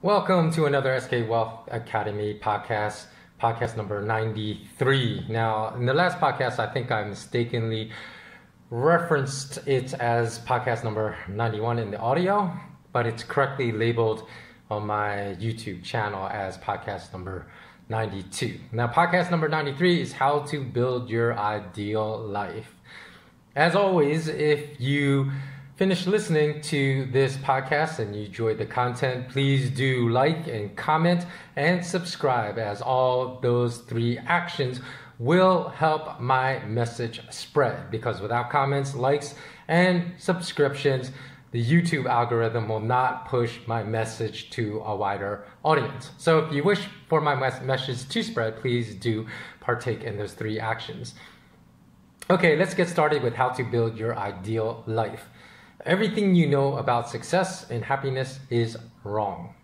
Welcome to another SK Wealth Academy podcast number 93. Now, in the last podcast, I think I mistakenly referenced it as podcast number 91 in the audio, but it's correctly labeled on my YouTube channel as podcast number 92. Now, podcast number 93 is how to build your ideal life. As always, if you finish listening to this podcast and you enjoyed the content, please do like and comment and subscribe, as all those three actions will help my message spread, because without comments, likes, and subscriptions, the YouTube algorithm will not push my message to a wider audience. So if you wish for my message to spread, please do partake in those three actions. Okay, let's get started with how to build your ideal life. Everything you know about success and happiness is wrong.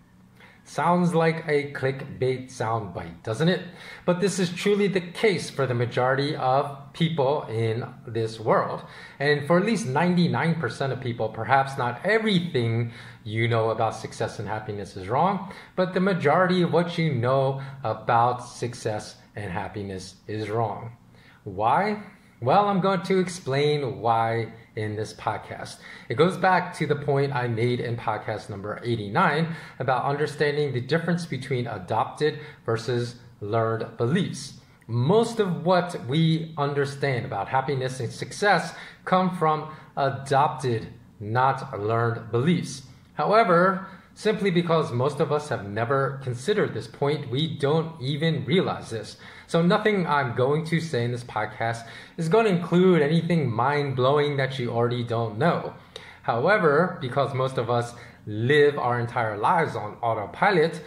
Sounds like a clickbait soundbite, doesn't it? But this is truly the case for the majority of people in this world. And for at least 99% of people, perhaps not everything you know about success and happiness is wrong, but the majority of what you know about success and happiness is wrong. Why? Well, I'm going to explain why in this podcast. It goes back to the point I made in podcast number 89 about understanding the difference between adopted versus learned beliefs. Most of what we understand about happiness and success come from adopted, not learned beliefs. However, simply because most of us have never considered this point, we don't even realize this. So nothing I'm going to say in this podcast is going to include anything mind-blowing that you already don't know. However, because most of us live our entire lives on autopilot,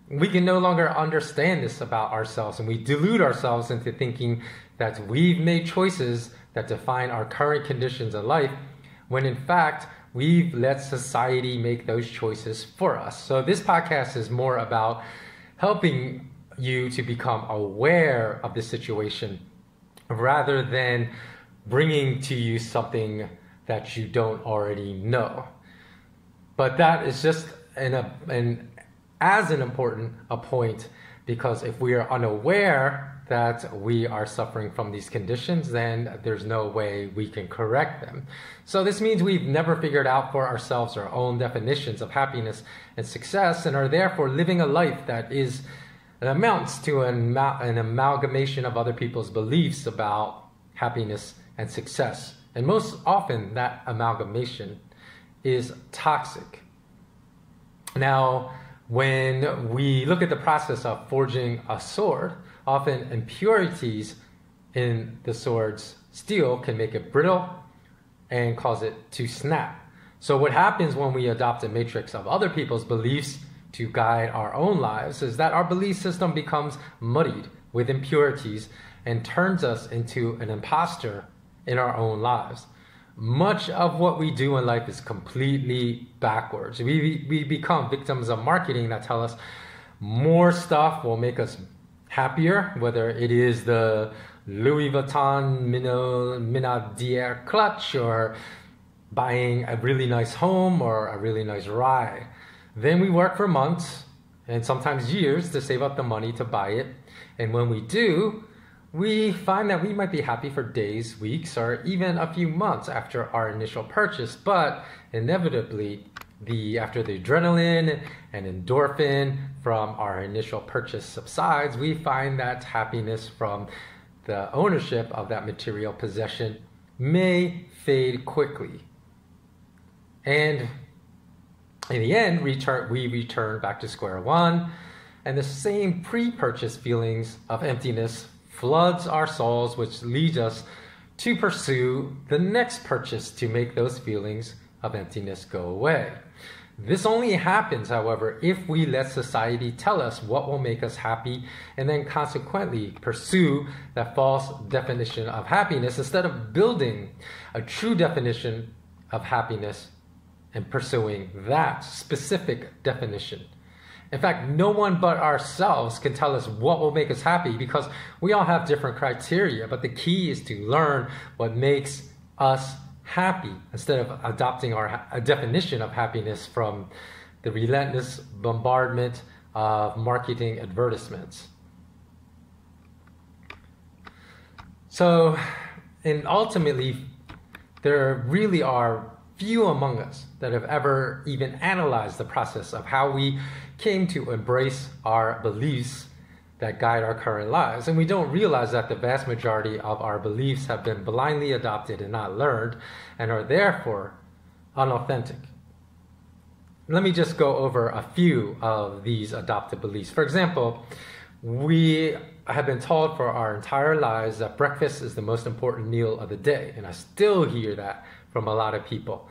we can no longer understand this about ourselves, and we delude ourselves into thinking that we've made choices that define our current conditions in life, when in fact, we've let society make those choices for us. So this podcast is more about helping you to become aware of the situation rather than bringing to you something that you don't already know. But that is just as important a point, because if we are unaware that we are suffering from these conditions, then there's no way we can correct them. So this means we've never figured out for ourselves our own definitions of happiness and success, and are therefore living a life that amounts to an amalgamation of other people's beliefs about happiness and success. And most often that amalgamation is toxic. Now, when we look at the process of forging a sword, often impurities in the sword's steel can make it brittle and cause it to snap. So what happens when we adopt a matrix of other people's beliefs to guide our own lives is that our belief system becomes muddied with impurities and turns us into an imposter in our own lives. Much of what we do in life is completely backwards. We become victims of marketing that tell us more stuff will make us happier, whether it is the Louis Vuitton Minaudière clutch, or buying a really nice home or a really nice ride. Then we work for months and sometimes years to save up the money to buy it. And when we do, we find that we might be happy for days, weeks, or even a few months after our initial purchase. But inevitably, after the adrenaline and endorphin from our initial purchase subsides, we find that happiness from the ownership of that material possession may fade quickly. And in the end, we return back to square one, and the same pre-purchase feelings of emptiness floods our souls, which leads us to pursue the next purchase to make those feelings of emptiness go away. This only happens, however, if we let society tell us what will make us happy, and then consequently pursue that false definition of happiness instead of building a true definition of happiness and pursuing that specific definition. In fact, no one but ourselves can tell us what will make us happy, because we all have different criteria, but the key is to learn what makes us happy instead of adopting a definition of happiness from the relentless bombardment of marketing advertisements. So, and ultimately, there really are few among us that have ever even analyzed the process of how we came to embrace our beliefs that guide our current lives. And we don't realize that the vast majority of our beliefs have been blindly adopted and not learned, and are therefore unauthentic. Let me just go over a few of these adopted beliefs. For example, we have been told for our entire lives that breakfast is the most important meal of the day, and I still hear that from a lot of people.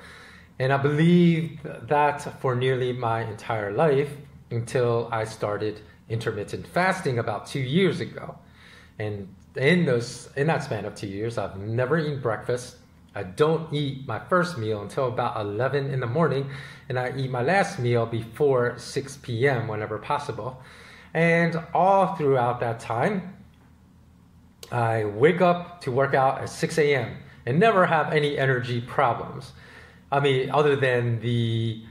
And I believe that for nearly my entire life until I started intermittent fasting about 2 years ago. And in that span of 2 years, I've never eaten breakfast. I don't eat my first meal until about 11 in the morning, and I eat my last meal before 6 p.m. whenever possible. And all throughout that time, I wake up to work out at 6 a.m. and never have any energy problems. I mean, other than the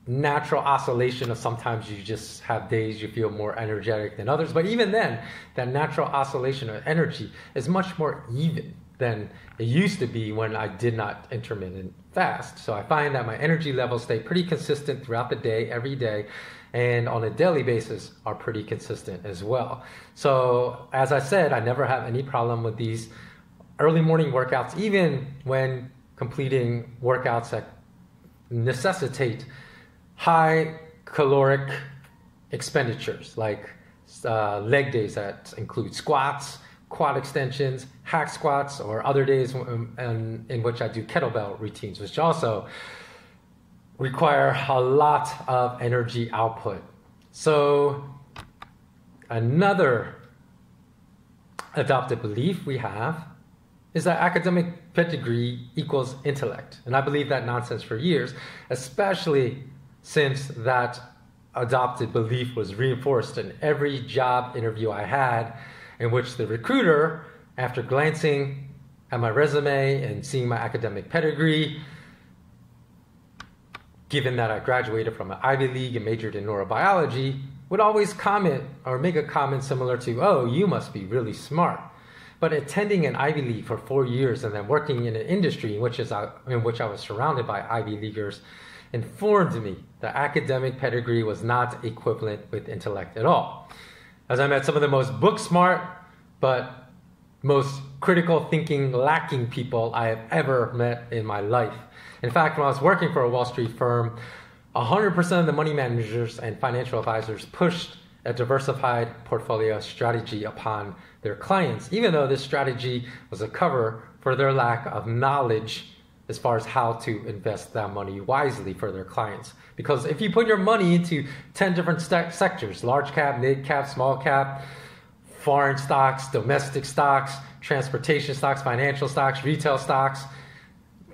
natural oscillation of sometimes you just have days you feel more energetic than others. But even then, that natural oscillation of energy is much more even than it used to be when I did not intermittent fast. So I find that my energy levels stay pretty consistent throughout the day, every day, and on a daily basis are pretty consistent as well. So as I said, I never have any problem with these early morning workouts, even when completing workouts that necessitate high caloric expenditures, like leg days that include squats, quad extensions, hack squats, or other days in which I do kettlebell routines, which also require a lot of energy output. So another adopted belief we have is that academic pedigree equals intellect. And I believe that nonsense for years, especially since that adopted belief was reinforced in every job interview I had, in which the recruiter, after glancing at my resume and seeing my academic pedigree, given that I graduated from an Ivy League and majored in neurobiology, would always comment or make a comment similar to, "Oh, you must be really smart." But attending an Ivy League for 4 years and then working in an industry in which I was surrounded by Ivy Leaguers informed me that academic pedigree was not equivalent with intellect at all. As I met some of the most book smart, but most critical thinking lacking people I have ever met in my life. In fact, when I was working for a Wall Street firm, 100% of the money managers and financial advisors pushed a diversified portfolio strategy upon their clients, even though this strategy was a cover for their lack of knowledge as far as how to invest that money wisely for their clients. Because if you put your money into 10 different sectors, large cap, mid cap, small cap, foreign stocks, domestic stocks, transportation stocks, financial stocks, retail stocks,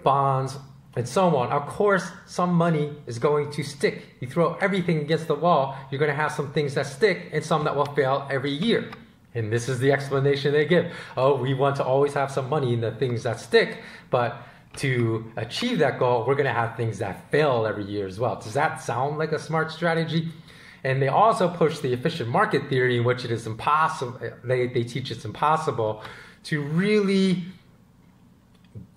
bonds, and so on, of course, some money is going to stick. You throw everything against the wall, you're going to have some things that stick and some that will fail every year. And this is the explanation they give. Oh, we want to always have some money in the things that stick, but to achieve that goal, we're going to have things that fail every year as well. Does that sound like a smart strategy? And they also push the efficient market theory, in which it is impossible, they teach it's impossible to really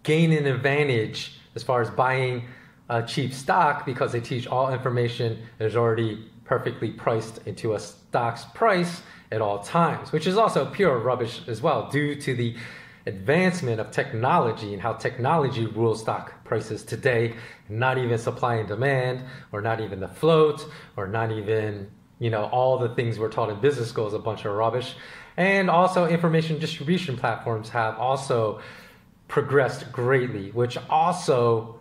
gain an advantage as far as buying a cheap stock, because they teach all information is already perfectly priced into a stock's price at all times, which is also pure rubbish as well, due to the advancement of technology and how technology rules stock prices today, not even supply and demand, or not even the float, or not even, all the things we're taught in business school is a bunch of rubbish. And also information distribution platforms have also progressed greatly, which also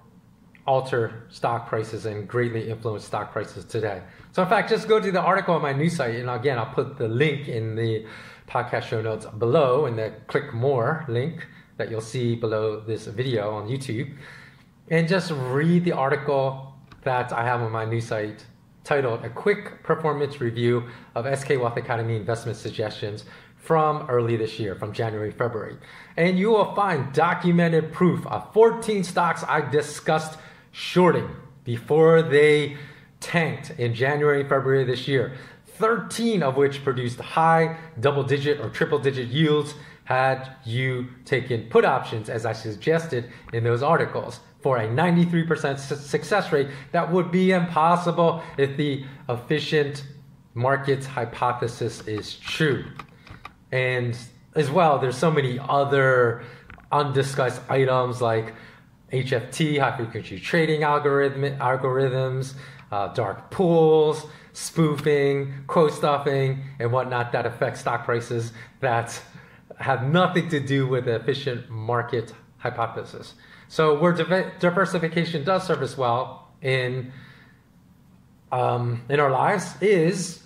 alter stock prices and greatly influence stock prices today. So in fact, just go to the article on my news site, and again, I'll put the link in the podcast show notes below, and the click more link that you'll see below this video on YouTube, and just read the article that I have on my news site titled "A Quick Performance Review of SK Wealth Academy Investment Suggestions from early this year, from January, February." And you will find documented proof of 14 stocks I discussed shorting before they tanked in January and February this year, 13 of which produced high double-digit or triple-digit yields had you taken put options, as I suggested in those articles, for a 93% success rate that would be impossible if the efficient markets hypothesis is true. And as well, there's so many other undiscussed items like HFT, high frequency trading algorithms, dark pools, spoofing, quote stuffing, and whatnot that affect stock prices that have nothing to do with the efficient market hypothesis. So where diversification does serve us well in our lives is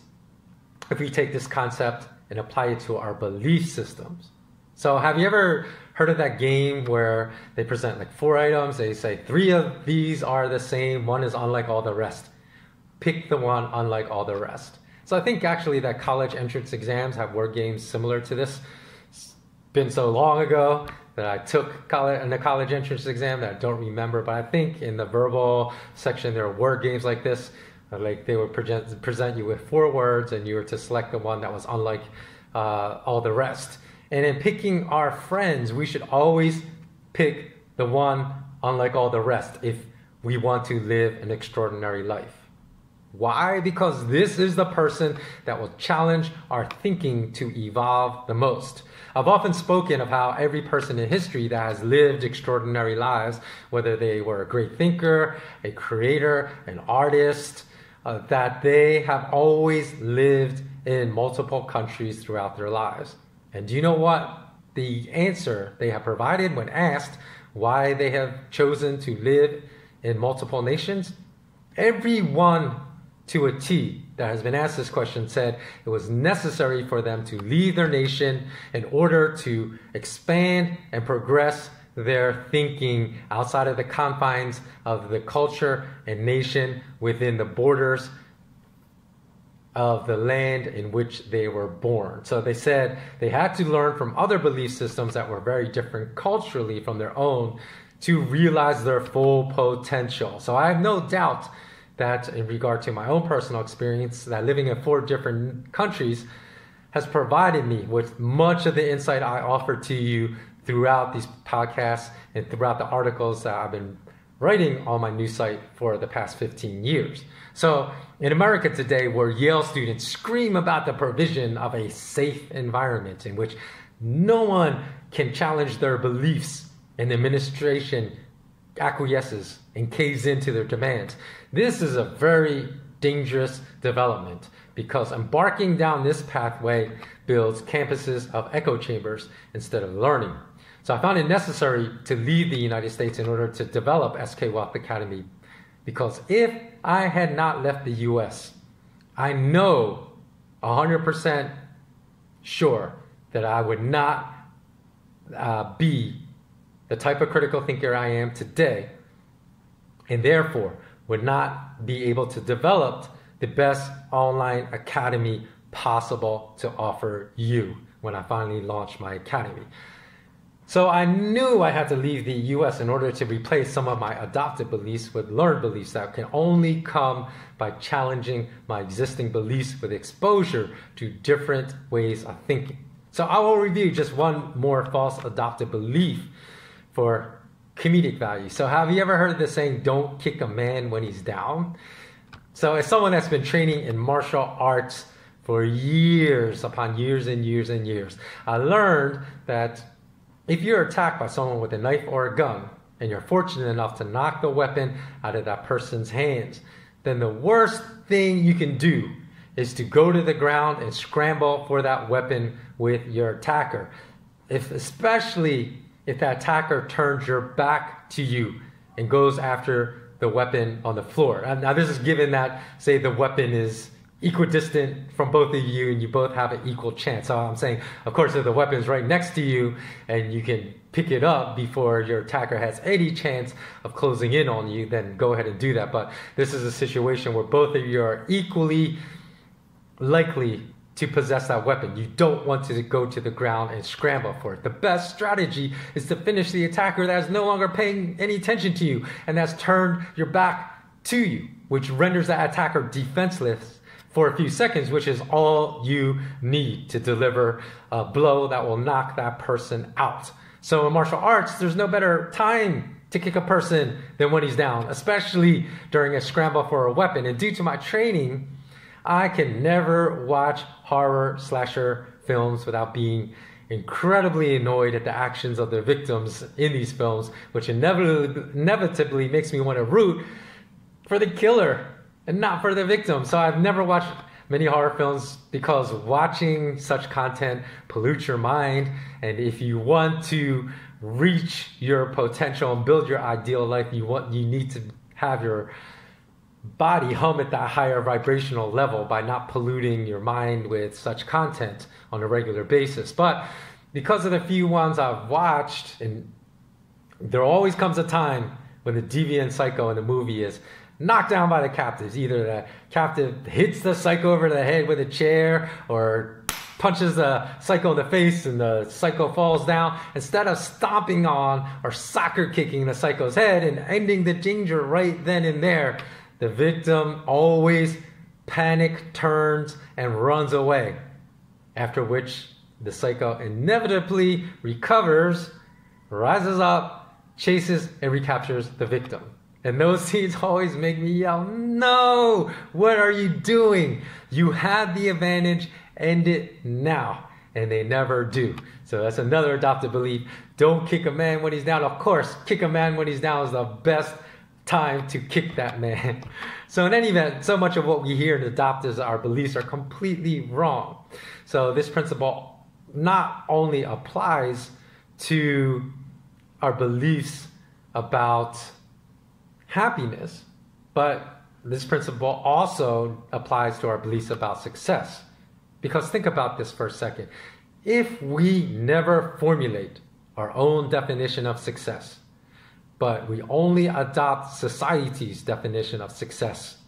if we take this concept and apply it to our belief systems. So have you ever heard of that game where they present like 4 items, they say 3 of these are the same, 1 is unlike all the rest. Pick the one unlike all the rest. So I think actually that college entrance exams have word games similar to this. It's been so long ago that I took the college entrance exam that I don't remember, but I think in the verbal section there are word games like this. Like they would present you with 4 words and you were to select the one that was unlike all the rest. And in picking our friends, we should always pick the one unlike all the rest if we want to live an extraordinary life. Why? Because this is the person that will challenge our thinking to evolve the most. I've often spoken of how every person in history that has lived extraordinary lives, whether they were a great thinker, a creator, an artist, that they have always lived in multiple countries throughout their lives. And do you know what the answer they have provided when asked why they have chosen to live in multiple nations? Everyone to a T that has been asked this question said it was necessary for them to leave their nation in order to expand and progress their thinking outside of the confines of the culture and nation within the borders of the land in which they were born. So they said they had to learn from other belief systems that were very different culturally from their own to realize their full potential. So I have no doubt that in regard to my own personal experience, that living in 4 different countries has provided me with much of the insight I offered to you throughout these podcasts and throughout the articles that I've been writing on my news site for the past 15 years. So in America today, where Yale students scream about the provision of a safe environment in which no one can challenge their beliefs and the administration acquiesces and caves into their demands, this is a very dangerous development because embarking down this pathway builds campuses of echo chambers instead of learning. So I found it necessary to leave the United States in order to develop SK Wealth Academy, because if I had not left the US, I know 100% sure that I would not be the type of critical thinker I am today, and therefore would not be able to develop the best online academy possible to offer you when I finally launch my academy. So I knew I had to leave the US in order to replace some of my adopted beliefs with learned beliefs that can only come by challenging my existing beliefs with exposure to different ways of thinking. So I will review just one more false adopted belief for comedic value. So have you ever heard of the saying, don't kick a man when he's down? So as someone that's been training in martial arts for years upon years and years and years, I learned that if you're attacked by someone with a knife or a gun, and you're fortunate enough to knock the weapon out of that person's hands, then the worst thing you can do is to go to the ground and scramble for that weapon with your attacker. Especially if that attacker turns your back to you and goes after the weapon on the floor. Now this is given that, say, the weapon is equidistant from both of you and you both have an equal chance. So I'm saying, of course, if the weapon's right next to you and you can pick it up before your attacker has any chance of closing in on you, then go ahead and do that. But this is a situation where both of you are equally likely to possess that weapon. You don't want to go to the ground and scramble for it. The best strategy is to finish the attacker that is no longer paying any attention to you and that's turned your back to you, which renders that attacker defenseless for a few seconds, which is all you need to deliver a blow that will knock that person out. So in martial arts, there's no better time to kick a person than when he's down, especially during a scramble for a weapon. And due to my training, I can never watch horror slasher films without being incredibly annoyed at the actions of the victims in these films, which inevitably makes me want to root for the killer and not for the victim. So I've never watched many horror films because watching such content pollutes your mind. And if you want to reach your potential and build your ideal life, you need to have your body hum at that higher vibrational level by not polluting your mind with such content on a regular basis. But because of the few ones I've watched, and there always comes a time when the deviant psycho in the movie is knocked down by the captives. Either the captive hits the psycho over the head with a chair or punches the psycho in the face and the psycho falls down. Instead of stomping on or soccer kicking the psycho's head and ending the danger right then and there, the victim always panic turns and runs away, after which the psycho inevitably recovers, rises up, chases, and recaptures the victim. And those scenes always make me yell, "No! What are you doing? You had the advantage, end it now." And they never do. So that's another adopted belief. Don't kick a man when he's down. Of course, kick a man when he's down is the best time to kick that man. So in any event, so much of what we hear and adopt as our beliefs are completely wrong. So this principle not only applies to our beliefs about happiness, but this principle also applies to our beliefs about success. Because think about this for a second. If we never formulate our own definition of success, but we only adopt society's definition of success,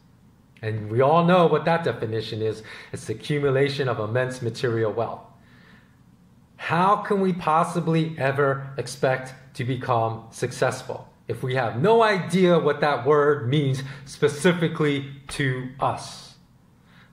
and we all know what that definition is, it's the accumulation of immense material wealth. How can we possibly ever expect to become successful if we have no idea what that word means specifically to us?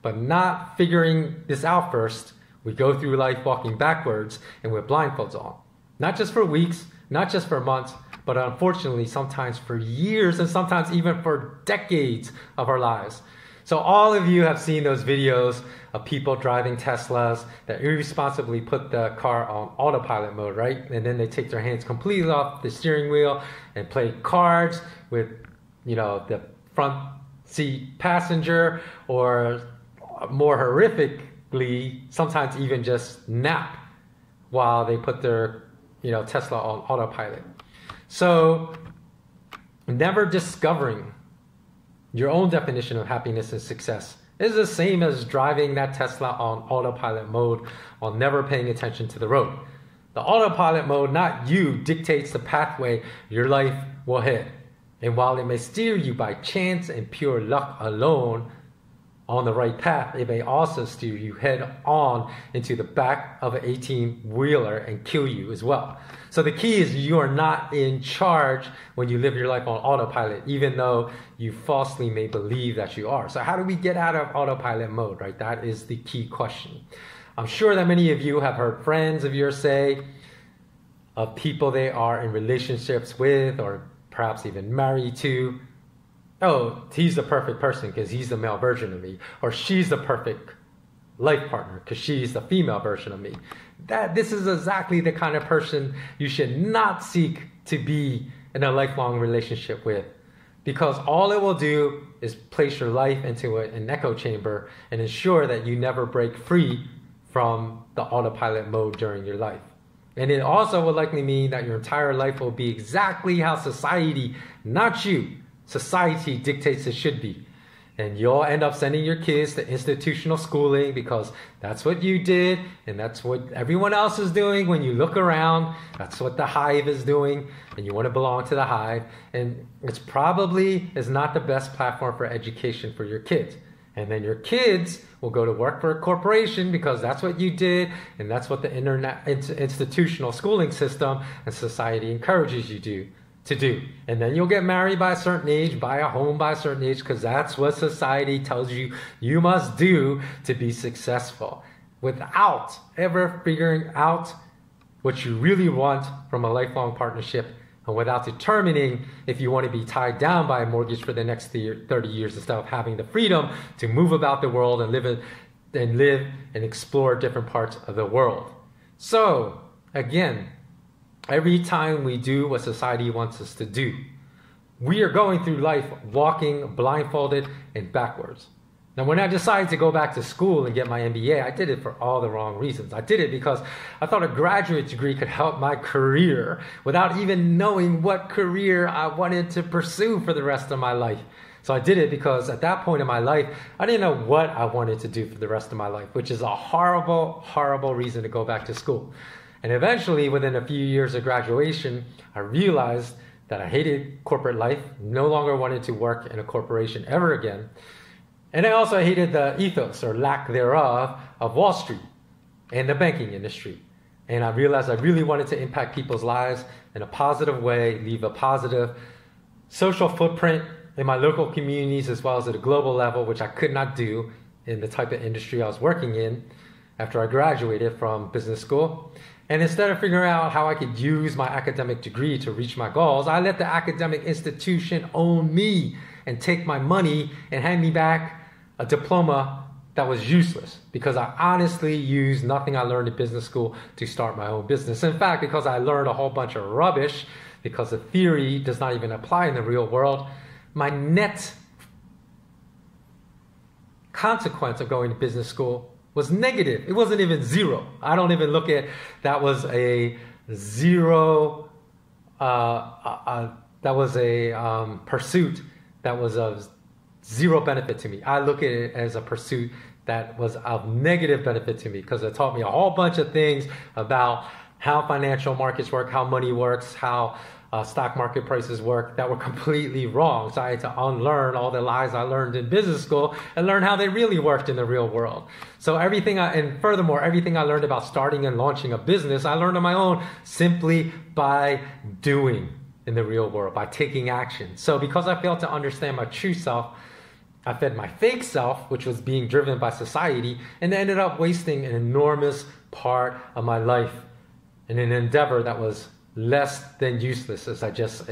But not figuring this out first, we go through life walking backwards and with blindfolds on. Not just for weeks, not just for months, but unfortunately sometimes for years and sometimes even for decades of our lives. So all of you have seen those videos of people driving Teslas that irresponsibly put the car on autopilot mode, right? And then they take their hands completely off the steering wheel and play cards with, the front seat passenger, or more horrifically, sometimes even just nap while they put their, Tesla on autopilot. So never discovering your own definition of happiness and success is the same as driving that Tesla on autopilot mode while never paying attention to the road. The autopilot mode, not you, dictates the pathway your life will hit. And while it may steer you by chance and pure luck alone on the right path, it may also steer you head on into the back of an 18-wheeler and kill you as well. So the key is you are not in charge when you live your life on autopilot, even though you falsely may believe that you are. So how do we get out of autopilot mode, right? That is the key question. I'm sure that many of you have heard friends of yours say of people they are in relationships with, or perhaps even married to, "Oh, he's the perfect person because he's the male version of me," or "She's the perfect life partner because she's the female version of me." This is exactly the kind of person you should not seek to be in a lifelong relationship with, because all it will do is place your life into an echo chamber and ensure that you never break free from the autopilot mode during your life. And it also will likely mean that your entire life will be exactly how society, not you, society dictates it should be. And you'll end up sending your kids to institutional schooling because that's what you did and that's what everyone else is doing. When you look around, that's what the hive is doing, and you want to belong to the hive. And it's probably is not the best platform for education for your kids. And then your kids will go to work for a corporation because that's what you did, and that's what the institutional schooling system and society encourages you to do. And then you'll get married by a certain age, buy a home by a certain age, because that's what society tells you you must do to be successful, without ever figuring out what you really want from a lifelong partnership, and without determining if you want to be tied down by a mortgage for the next 30 years instead of having the freedom to move about the world and live and explore different parts of the world. So, again, every time we do what society wants us to do, we are going through life walking blindfolded and backwards. Now, when I decided to go back to school and get my MBA, I did it for all the wrong reasons. I did it because I thought a graduate degree could help my career without even knowing what career I wanted to pursue for the rest of my life. So I did it because at that point in my life, I didn't know what I wanted to do for the rest of my life, which is a horrible, horrible reason to go back to school. And eventually, within a few years of graduation, I realized that I hated corporate life, no longer wanted to work in a corporation ever again. And I also hated the ethos, or lack thereof, of Wall Street and the banking industry. And I realized I really wanted to impact people's lives in a positive way, leave a positive social footprint in my local communities as well as at a global level, which I could not do in the type of industry I was working in after I graduated from business school. And instead of figuring out how I could use my academic degree to reach my goals, I let the academic institution own me and take my money and hand me back a diploma that was useless, because I honestly used nothing I learned in business school to start my own business. In fact, because I learned a whole bunch of rubbish, because the theory does not even apply in the real world, my net consequence of going to business school was negative. It wasn't even zero. I don't even look at that was a zero, that was a pursuit that was of zero benefit to me. I look at it as a pursuit that was of negative benefit to me, because it taught me a whole bunch of things about how financial markets work, how money works, how stock market prices work that were completely wrong. So I had to unlearn all the lies I learned in business school and learn how they really worked in the real world. So and furthermore, everything I learned about starting and launching a business, I learned on my own simply by doing in the real world, by taking action. So because I failed to understand my true self, I fed my fake self, which was being driven by society, and ended up wasting an enormous part of my life in an endeavor that was less than useless, as I just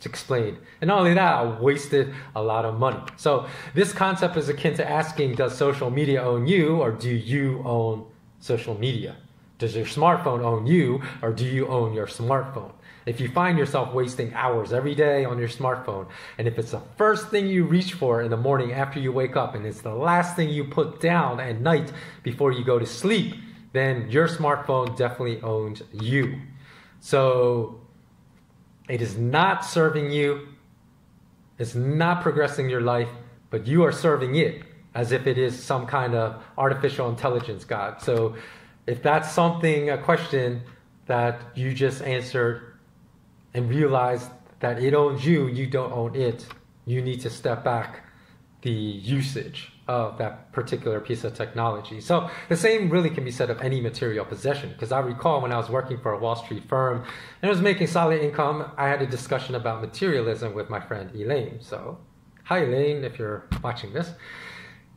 explained. And not only that, I wasted a lot of money. So this concept is akin to asking, does social media own you, or do you own social media? Does your smartphone own you, or do you own your smartphone? If you find yourself wasting hours every day on your smartphone, and if it's the first thing you reach for in the morning after you wake up, and it's the last thing you put down at night before you go to sleep, then your smartphone definitely owns you. So it is not serving you, it's not progressing your life, but you are serving it as if it is some kind of artificial intelligence god. So if that's a question that you just answered, and realize that it owns you, you don't own it, you need to step back the usage of that particular piece of technology. So the same really can be said of any material possession, because I recall when I was working for a Wall Street firm and I was making solid income, I had a discussion about materialism with my friend Elaine. So hi Elaine, if you're watching this.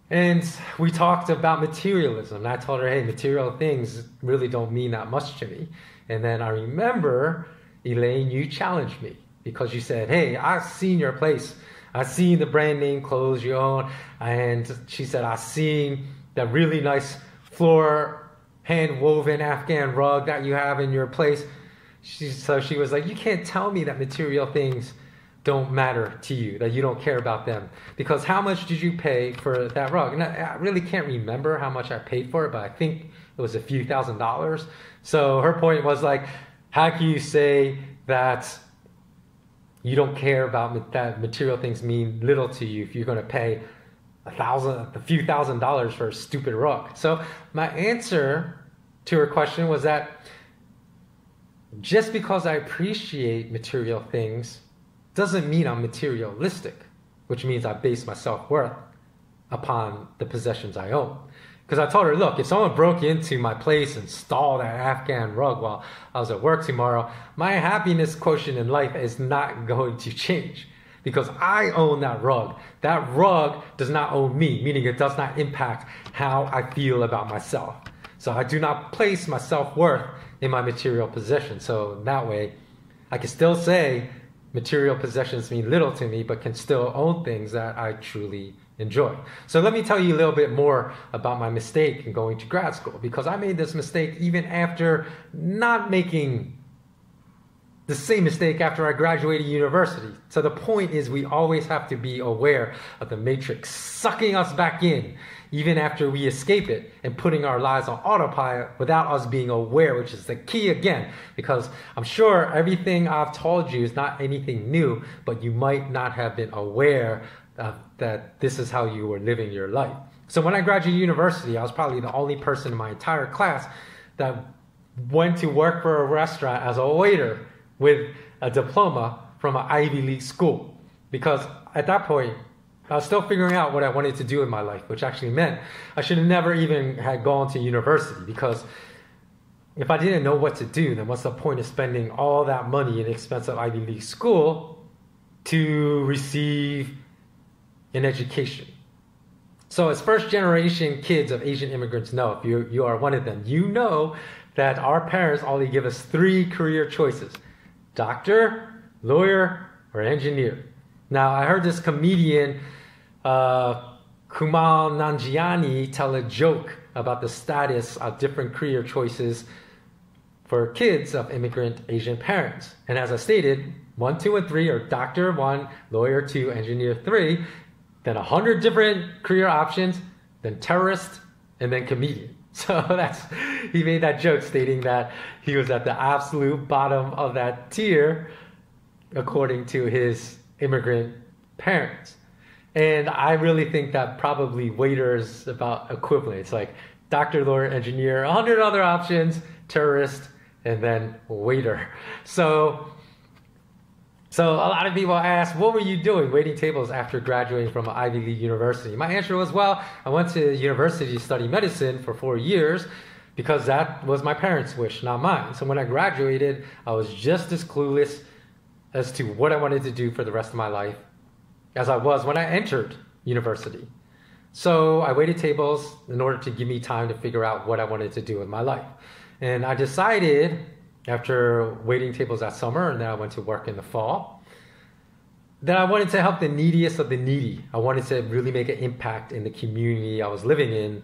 And we talked about materialism, and I told her, hey, material things really don't mean that much to me. And then I remember, Elaine, you challenged me because you said, hey, I've seen your place. I've seen the brand name clothes you own. And she said, I've seen that really nice floor hand woven Afghan rug that you have in your place. So she was like, you can't tell me that material things don't matter to you, that you don't care about them. Because how much did you pay for that rug? And I really can't remember how much I paid for it, but I think it was a few $1,000s. So her point was like, how can you say that you don't care about that material things mean little to you if you're going to pay a few $1,000s for a stupid rug? So my answer to her question was that just because I appreciate material things doesn't mean I'm materialistic, which means I base my self-worth upon the possessions I own. Because I told her, look, if someone broke into my place and stole that Afghan rug while I was at work tomorrow, my happiness quotient in life is not going to change because I own that rug. That rug does not own me, meaning it does not impact how I feel about myself. So I do not place my self-worth in my material possessions. So that way, I can still say material possessions mean little to me, but can still own things that I truly enjoy. So let me tell you a little bit more about my mistake in going to grad school, because I made this mistake even after not making the same mistake after I graduated university. So the point is we always have to be aware of the matrix sucking us back in, even after we escape it and putting our lives on autopilot without us being aware, which is the key again, because I'm sure everything I've told you is not anything new, but you might not have been aware that this is how you were living your life. So when I graduated university, I was probably the only person in my entire class that went to work for a restaurant as a waiter with a diploma from an Ivy League school. Because at that point, I was still figuring out what I wanted to do in my life, which actually meant I should have never even had gone to university, because if I didn't know what to do, then what's the point of spending all that money in expensive Ivy League school to receive an education? So as first generation kids of Asian immigrants know, if you are one of them, you know that our parents only give us 3 career choices: doctor, lawyer, or engineer. Now I heard this comedian Kumail Nanjiani tell a joke about the status of different career choices for kids of immigrant Asian parents. And as I stated, 1, 2, and 3 are doctor 1, lawyer 2, engineer 3, then 100 different career options, then terrorist, and then comedian. So he made that joke stating that he was at the absolute bottom of that tier according to his immigrant parents. And I really think that probably waiter is about equivalent. It's like doctor, lawyer, engineer, 100 other options, terrorist, and then waiter. So a lot of people ask, what were you doing waiting tables after graduating from an Ivy League university? My answer was, well, I went to university to study medicine for 4 years because that was my parents' wish, not mine. So when I graduated, I was just as clueless as to what I wanted to do for the rest of my life as I was when I entered university. So I waited tables in order to give me time to figure out what I wanted to do in my life. And I decided, after waiting tables that summer, and then I went to work in the fall, that I wanted to help the neediest of the needy. I wanted to really make an impact in the community I was living in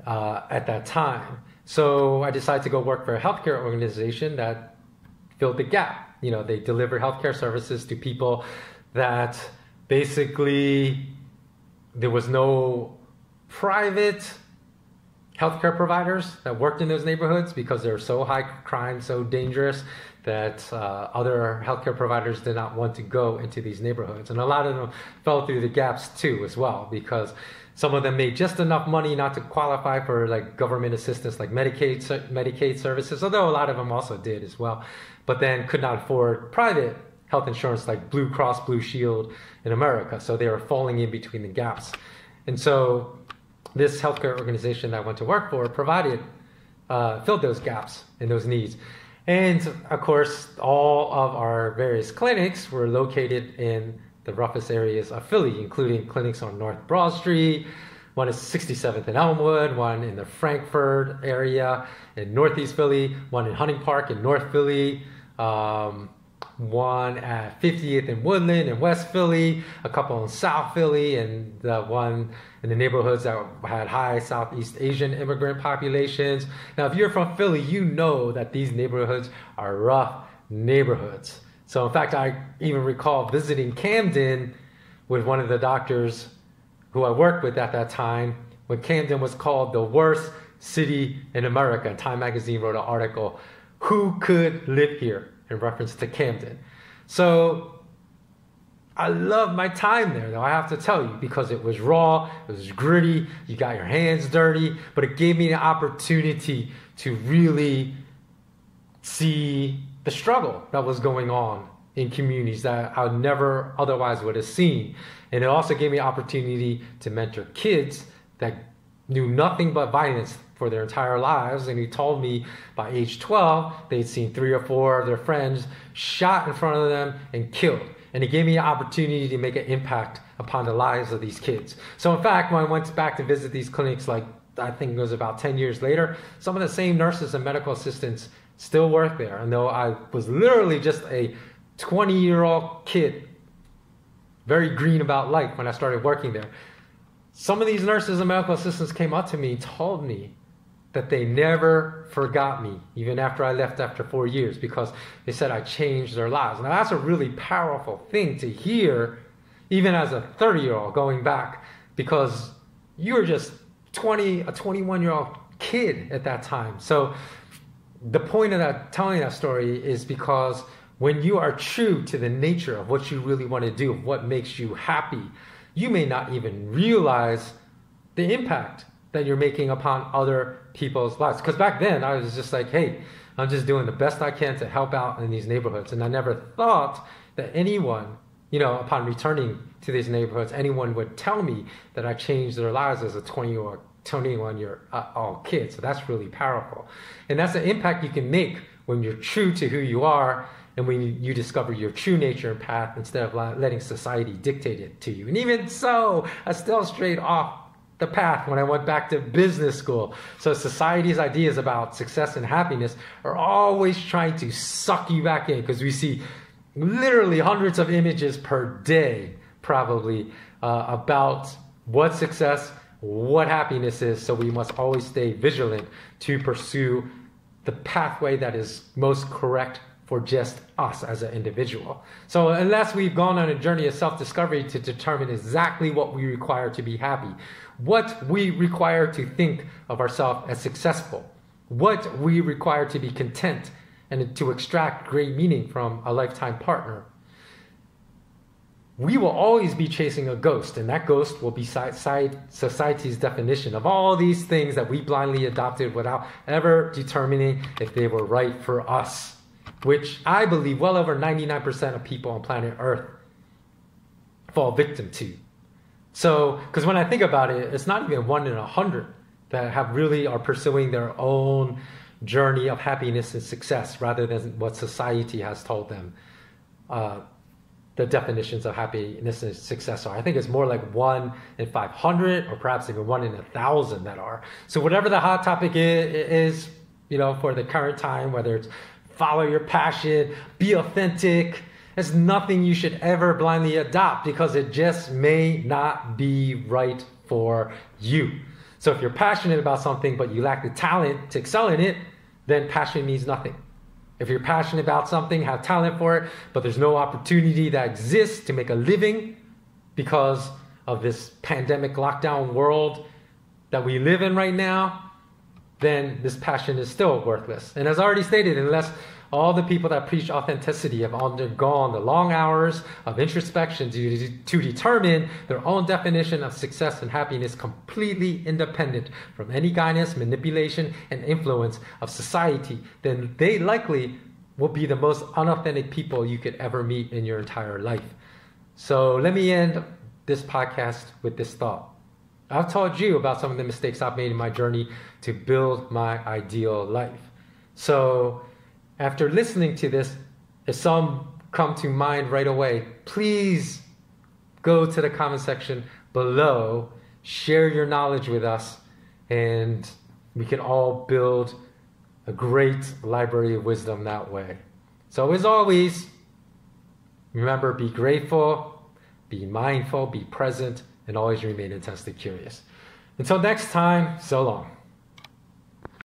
at that time. So I decided to go work for a healthcare organization that filled the gap. You know, they deliver healthcare services to people that basically there was no private healthcare providers that worked in those neighborhoods because they're so high crime, so dangerous that other healthcare providers did not want to go into these neighborhoods. And a lot of them fell through the gaps too as well, because some of them made just enough money not to qualify for like government assistance like Medicaid services, although a lot of them also did as well, but then could not afford private health insurance like Blue Cross Blue Shield in America. So they were falling in between the gaps. And so this healthcare organization that I went to work for filled those gaps and those needs. And of course, all of our various clinics were located in the roughest areas of Philly, including clinics on North Broad Street. One is 67th and Elmwood, one in the Frankfurt area in Northeast Philly, one in Hunting Park in North Philly, one at 50th and Woodland in West Philly, a couple in South Philly, and the one in the neighborhoods that had high Southeast Asian immigrant populations. Now, if you're from Philly, you know that these neighborhoods are rough neighborhoods. So in fact, I even recall visiting Camden with one of the doctors who I worked with at that time, when Camden was called the worst city in America. Time magazine wrote an article, "Who could live here?" in reference to Camden. So I love my time there, though, I have to tell you, because it was raw, it was gritty, you got your hands dirty, but it gave me the opportunity to really see the struggle that was going on in communities that I never otherwise would have seen. And it also gave me opportunity to mentor kids that knew nothing but violence for their entire lives. And he told me by age 12, they'd seen 3 or 4 of their friends shot in front of them and killed. And it gave me an opportunity to make an impact upon the lives of these kids. So in fact, when I went back to visit these clinics, like I think it was about 10 years later, some of the same nurses and medical assistants still work there. And though I was literally just a 20-year-old kid, very green about life when I started working there, some of these nurses and medical assistants came up to me and told me that they never forgot me, even after I left after 4 years, because they said I changed their lives. Now that's a really powerful thing to hear, even as a 30-year-old going back, because you were just a 21-year-old kid at that time. So the point of that, telling that story, is because when you are true to the nature of what you really want to do, what makes you happy, you may not even realize the impact that you're making upon other people's lives. Because back then I was just like, hey, I'm just doing the best I can to help out in these neighborhoods. And I never thought that anyone, upon returning to these neighborhoods, anyone would tell me that I changed their lives as a 21-year-old kid. So that's really powerful. And that's the impact you can make when you're true to who you are, and when you discover your true nature and path instead of letting society dictate it to you. And even so, I still strayed off the path when I went back to business school. So society's ideas about success and happiness are always trying to suck you back in, because we see literally hundreds of images per day, probably, about what success, what happiness is. So we must always stay vigilant to pursue the pathway that is most correct for just us as an individual. So unless we've gone on a journey of self-discovery to determine exactly what we require to be happy, what we require to think of ourselves as successful, what we require to be content, and to extract great meaning from a lifetime partner, we will always be chasing a ghost, and that ghost will be society's definition of all these things that we blindly adopted without ever determining if they were right for us, which I believe well over 99% of people on planet Earth fall victim to. So, because when I think about it, it's not even 1 in 100 that really are pursuing their own journey of happiness and success, rather than what society has told them the definitions of happiness and success are. I think it's more like 1 in 500, or perhaps even 1 in 1,000 that are. So whatever the hot topic is, for the current time, whether it's follow your passion, be authentic, there's nothing you should ever blindly adopt, because it just may not be right for you. So if you're passionate about something but you lack the talent to excel in it, then passion means nothing. If you're passionate about something, have talent for it, but there's no opportunity that exists to make a living because of this pandemic lockdown world that we live in right now, then this passion is still worthless. And as I already stated, unless all the people that preach authenticity have undergone the long hours of introspection to determine their own definition of success and happiness, completely independent from any guidance, manipulation, and influence of society, then they likely will be the most unauthentic people you could ever meet in your entire life. So let me end this podcast with this thought. I've told you about some of the mistakes I've made in my journey to build my ideal life. So after listening to this, if some come to mind right away, please go to the comment section below, share your knowledge with us, and we can all build a great library of wisdom that way. So as always, remember, be grateful, be mindful, be present, and always remain intensely curious. Until next time, so long.